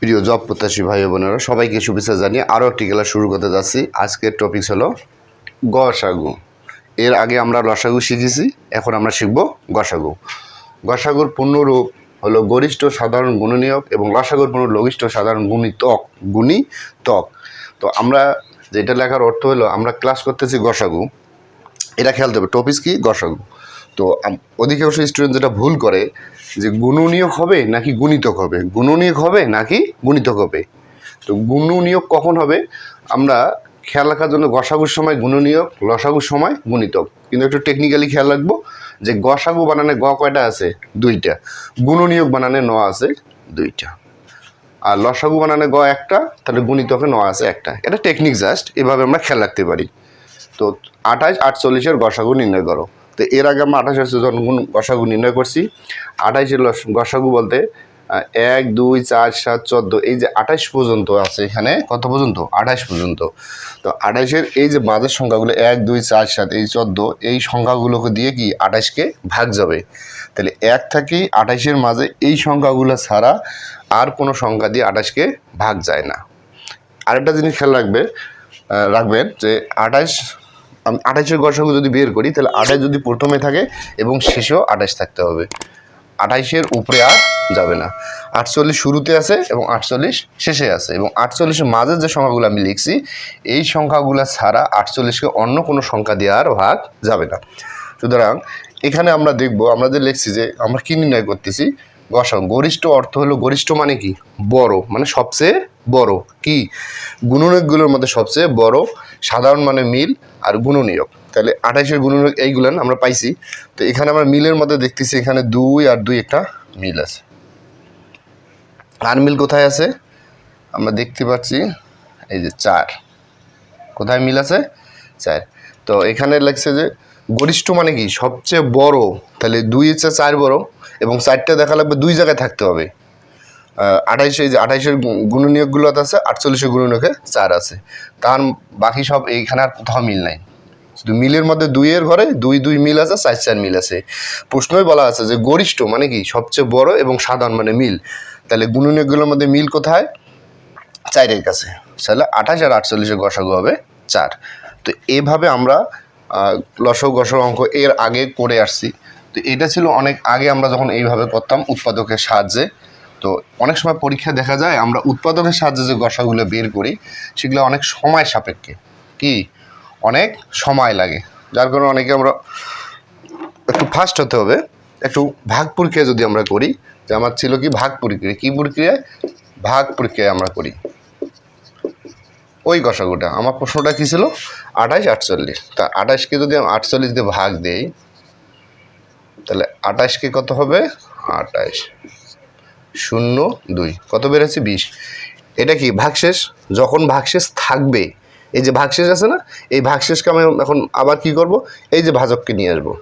প্রিয় জব প্রত্যাশী ভাই বোনেরা সবাইকে শুভেচ্ছা জানিয়ে আরও একটি ক্লাস শুরু করতে যাচ্ছি। আজকের টপিক হলো গসাগু। এর আগে আমরা লসাগু শিখেছি, এখন আমরা শিখব গসাগু। গসাগুর পূর্ণরূপ হলো গরিষ্ঠ সাধারণ গুণনীয়ক এবং লসাগুর পূর্ণ লঘিষ্ঠ সাধারণ গুণিতক। তো আমরা যেটা লেখার অর্থ হলো আমরা ক্লাস করতেছি গসাগু, এটা খেয়াল দেবে টপিক কি গসাগু। তো অধিকাংশ স্টুডেন্ট যেটা ভুল করে যে গুণনীয়ক হবে নাকি গুণিতক হবে, গুণনীয়ক হবে নাকি গুণিতক হবে। তো গুণনীয়ক কখন হবে আমরা খেয়াল রাখার জন্য গসাগুর সময় গুণনীয়ক, লসাগুর সময় গুণিতক। কিন্তু একটু টেকনিক্যালি খেয়াল রাখবো যে গসাগু বানানে গ কয়টা আছে? 2টা। গুণনীয়ক বানানে ন আছে 2টা। আর লসাগু বানানে গ একটা, তাহলে গুণিতকে ন আছে একটা। এটা টেকনিক জাস্ট, এভাবে আমরা খেয়াল রাখতে পারি। তো 28 48-এর গসাগু নির্ণয় করো। তো এর আগে আমরা 28-এর গসাগু নির্ণয় করছি। 28-এর গসাগু বলতে 1 2 4 7 14, এই যে 28 পর্যন্ত আছে, এখানে কত পর্যন্ত? 28 পর্যন্ত। তো 28-এর এই যে মাঝের সংখ্যাগুলো 1 2 4 7 এই 14, এই সংখ্যাগুলোকে দিয়ে কি 28-কে ভাগ যাবে। তাহলে 1 থেকে 28-এর মাঝে এই সংখ্যাগুলো ছাড়া আর কোনো সংখ্যা দিয়ে 28-কে ভাগ যায় না। আরেকটা জিনিস খেয়াল রাখবেন যে 28-এর গসাগু যদি বের করি তাহলে 28 যদি প্রথমে থাকে এবং শেষেও 28 থাকতে হবে, 28-এর উপরে আর যাবে না। 48 শুরুতে আছে এবং 48 শেষে আছে, এবং 48-এর মাঝের যে সংখ্যাগুলো আমি লিখছি এই সংখ্যাগুলো ছাড়া 48-কে অন্য কোনো সংখ্যা দিয়ে আর ভাগ যাবে না। সুতরাং এখানে আমরা দেখব, আমরা যে লিখছি যে আমরা কি নির্ণয় করতেছি গসাগু। গরিষ্ঠ অর্থ হলো, গরিষ্ঠ মানে কি? বড়, মানে সবচেয়ে বড়। কি? গুণনীয়কগুলোর মধ্যে সবচেয়ে বড়। সাধারণ মানে মিল, আর গুণনীয়ক। তাহলে 28-এর গুণনীয়ক এইগুলো আমরা পাইছি। তো এখানে আমরা মিলের মধ্যে দেখতেছি এখানে 2 আর 2 একটা মিল আছে। আর মিল কোথায় আছে? আমরা দেখতে পাচ্ছি এই যে 4। কোথায় মিল আছে? 4। তো এখানে লাগছে যে গরিষ্ঠ মানে কি? সবচেয়ে বড়। তাহলে 2-এর চেয়ে 4 বড়, এবং 4টা দেখা লাগবে 2 জায়গায় থাকতে হবে। 28-এর গুণনীয়কগুলো আছে, 48-এর গুণনীয়কে 4 আছে। তার বাকি সব এইখানে আর কোথাও মিল নাই। শুধু মিলের মধ্যে 2-এর ঘরে 2 2 মিল আছে, 4 4 মিল আছে। প্রশ্নই বলা আছে যে গরিষ্ঠ মানে কি? সবচেয়ে বড়, এবং সাধারণ মানে মিল। তাহলে গুণনীয়কগুলোর মধ্যে মিল কোথায়? 4-এর কাছে। তাহলে 28 আর 48-এর গসাগু হবে 4। তো এভাবে আমরা লসাগু গসাগু অঙ্ক এর আগে করে আসছি। তো এটা ছিল অনেক আগে আমরা যখন এইভাবে করতাম উৎপাদকের সাহায্যে। তো অনেক সময় পরীক্ষায় দেখা যায় আমরা উৎপাদকের সাহায্যে যে গসাগুলো বের করি সেগুলো অনেক সময় সাপেক্ষে, কি অনেক সময় লাগে, যার কারণে অনেকে আমরা একটু ফাস্ট হতে হবে। একটু ভাগ প্রক্রিয়া যদি আমরা করি, যে আমার ছিল কি ভাগ প্রক্রিয়া, কি প্রক্রিয়ায়? ভাগ প্রক্রিয়ায় আমরা করি ওই গসাগুটা। আমার প্রশ্নটা কী ছিল? 28 48। তা 28-কে যদি আমি 48 দিয়ে ভাগ দেই তাহলে 28-কে কত হবে? 28 0 2, কত বেরোচ্ছে? 20। এটা কি ভাগশেষ? যখন ভাগশেষ থাকবে, এই যে ভাগশেষ আছে না, এই ভাগশেষকে আমি এখন আবার কি করব? এই যে ভাজককে নিয়ে আসবো।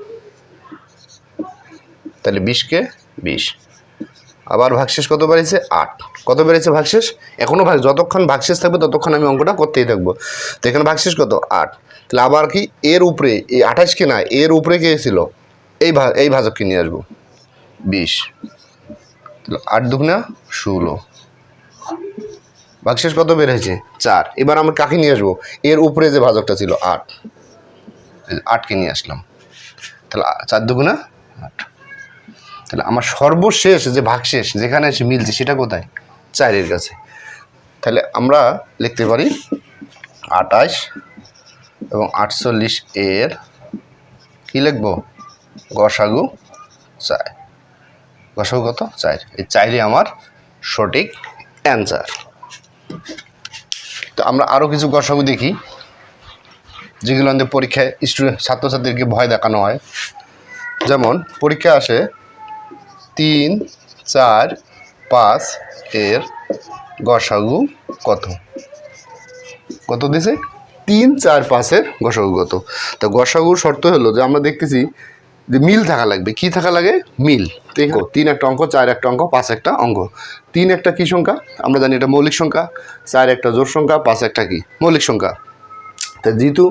তাহলে 20-কে 20, আবার ভাগশেষ কত বেড়েছে? 8। কত বেড়েছে ভাগশেষ? এখনও যতক্ষণ ভাগশেষ থাকবে ততক্ষণ আমি অঙ্কটা করতেই থাকবো। তো এখানে ভাগশেষ কত? 8। তাহলে আবার কি এর উপরে, এই 28-কে না, এর উপরে কে ছিল? এই ভাজককে নিয়ে আসবো 20। তাহলে 8 2 16, ভাগশেষ কত বের হয়েছে? 4। এবার আমরা কাকে নিয়ে আসবো? এর উপরে যে ভাজকটা ছিল 8, 8-কে নিয়ে আসলাম। তাহলে 4 2 8। তাহলে আমার সর্বশেষ যে ভাগশেষ যেখানে এসে মিলছে সেটা কোথায়? 4-এর কাছে। তাহলে আমরা লিখতে পারি 28 এবং 48 এর কি লিখব? গসাগু 4। গসাগু কত? 4। এই 4-ই আমার সঠিক অ্যান্সার। তো আমরা আরও কিছু গসাগু দেখি যেগুলো আমাদের পরীক্ষায় ছাত্রছাত্রীদেরকে ভয় দেখানো হয়। যেমন পরীক্ষা আসে 3 4 5 এর গসাগু কত? কত দিছে? 3 4 5-এর গসাগু কত? তো গসাগুর শর্ত হলো যে আমরা দেখতেছি যে মিল থাকা লাগবে। কি থাকা লাগে? মিল। দেখো 3 একটা অঙ্ক, 4 একটা অঙ্ক, 5 একটা অঙ্ক। 3 একটা কি সংখ্যা? আমরা জানি এটা মৌলিক সংখ্যা। 4 একটা জোড় সংখ্যা, 5 একটা কি মৌলিক সংখ্যা। তা যেহেতু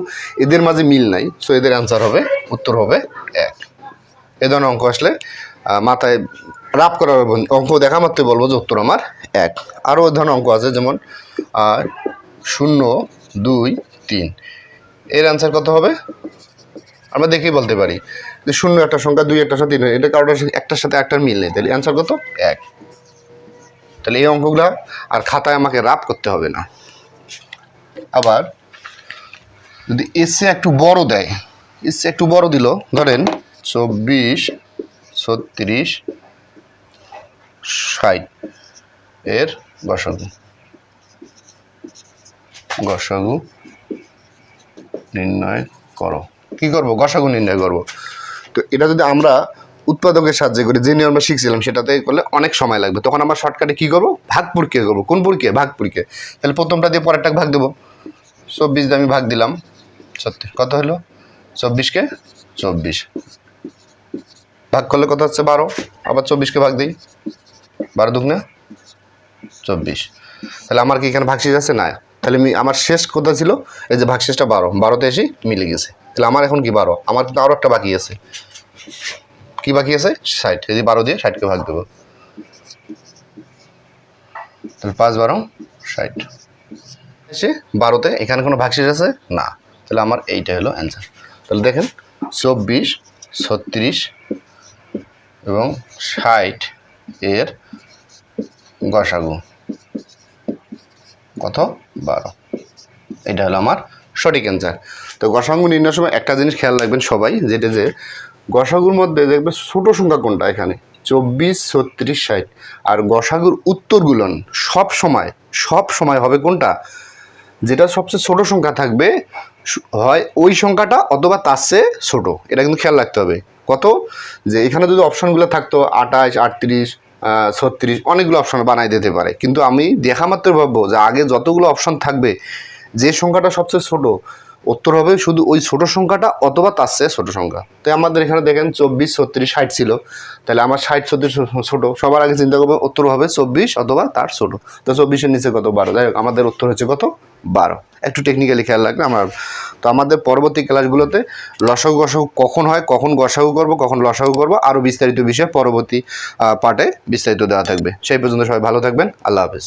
এদের মাঝে মিল নাই, সো এদের অ্যান্সার হবে, উত্তর হবে 1। এ ধরনের অঙ্ক আসলে মাথায় রাপ করার অঙ্ক দেখা মাত্রই বলবো যে উত্তর আমার 1। আরও ওই ধরনের অঙ্ক আছে, যেমন 0, 2, 3, এর অ্যান্সার কত হবে? আমরা দেখেই বলতে পারি যে 0 একটা সংখ্যা, 2 একটা সাথে 3, এটা কারোটার একটার সাথে একটার মিল নেই, তাহলে অ্যান্সার কত? 1। তাহলে এই অঙ্কগুলা আর খাতায় আমাকে রাপ করতে হবে না। আবার যদি এসে একটু বড় দেয়, এসে একটু বড় দিল, ধরেন 24, 36, 60 এর গসাগু নির্ণয় করো। কি করব? গসাগু নির্ণয় করব। তো এটা যদি আমরা উৎপাদকের সাহায্যে করি, যে নিয়ম আমরা শিখছিলাম সেটাতে করলে অনেক সময় লাগবে। তখন আমরা শর্টকাটে কী করবো? ভাগ প্রক্রিয়া করবো। কোন প্রক্রিয়া? ভাগ প্রক্রিয়া। তাহলে প্রথমটা দিয়ে পরেরটা ভাগ দেবো। 24 দিয়ে আমি ভাগ দিলাম, সত্যি কত হলো? 24কে 24 ভাগ করলে কত হচ্ছে? 12। আবার 24কে ভাগ দিই, 12 দুগুণে 24। তাহলে আমার কি এখানে ভাগশেষ আছে? না। তাহলে আমার শেষ কোথা ছিল? এই যে ভাগশেষটা 12, 12তে এসে মিলে গেছে। তাহলে আমার এখন কি 12? আমার কিন্তু আরও একটা বাকি আছে। কি বাকি আছে? 60। এই যে 12 দিয়ে 60কে ভাগ দেবো, তাহলে 5, 12, 60 এসে 12তে এখানে কোনো ভাগশেষ আছে? না। তাহলে আমার এইটা হলো অ্যান্সার। তাহলে দেখেন 24, 36 এবং 60 এর গসাগু কত? 12। এটা হলো আমার সঠিক অ্যান্সার। তো গসাগু নির্ণয়ের সময় একটা জিনিস খেয়াল রাখবেন সবাই, যেটা যে গসাগুর মধ্যে দেখবে ছোটো সংখ্যা কোনটা? এখানে 24, 36, 60। আর গসাগুর উত্তরগুলন সব সময় হবে কোনটা? যেটা সবচেয়ে ছোট সংখ্যা থাকবে, হয় ওই সংখ্যাটা অথবা তার চেয়ে ছোট। এটা কিন্তু খেয়াল রাখতে হবে। কত? যে এখানে যদি অপশনগুলো থাকতো 28, 38, 36, অনেকগুলো অপশন বানাই দিতে পারে, কিন্তু আমি দেখা মাত্র ভাববো যে আগে যতগুলো অপশন থাকবে, যে সংখ্যাটা সবচেয়ে ছোট, উত্তর হবে শুধু ওই ছোট সংখ্যাটা অথবা তার চেয়ে ছোট সংখ্যা। তাই আমাদের এখানে দেখেন 24, 36, 60 ছিল, তাহলে আমার 60, 36 ছোট। সবার আগে চিন্তা করবো উত্তর হবে 24 অথবা তার ছোট। তো 24-এর নিচে কত? 12। যাই হোক, আমাদের উত্তর হচ্ছে কত? 12। একটু টেকনিক্যালি খেয়াল রাখবেন আমার। তো আমাদের পরবর্তী ক্লাসগুলোতে লসাগু গসাগু কখন হয়, কখন গসাগু করব, কখন লসাগু করব, আরও বিস্তারিত বিষয়ে পরবর্তী পার্টে বিস্তারিত দেওয়া থাকবে। সেই পর্যন্ত সবাই ভালো থাকবেন। আল্লাহ হাফেজ।